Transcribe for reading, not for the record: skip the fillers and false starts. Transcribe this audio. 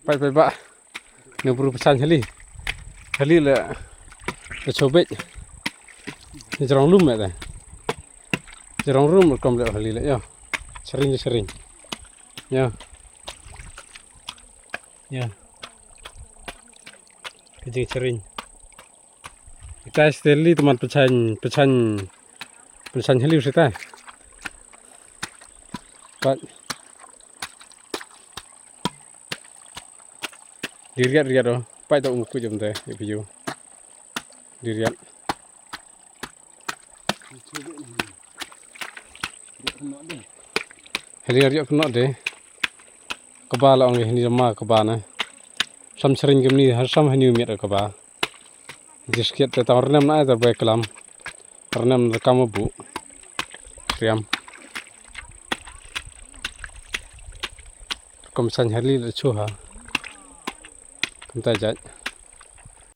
ไปบะเนื้อปลูกชันเฮลี่เลยจะโชว์เบ็ดจะลองลุ่มไหมแต่จะลองลุ่มกลมเลยเฮลี่เลยย่อsering ya kecing sering kita istri teman pecahan heliu kita pak diriat doh pak itu umku jam teh video diriat heliu riak kena deh kebal orang ini sama kebana sam sering kemni har sam heniu miat keba diskiat te tawrnem na ada baik kelam karena rekam bu riam kom san heli le chuha kom ta jat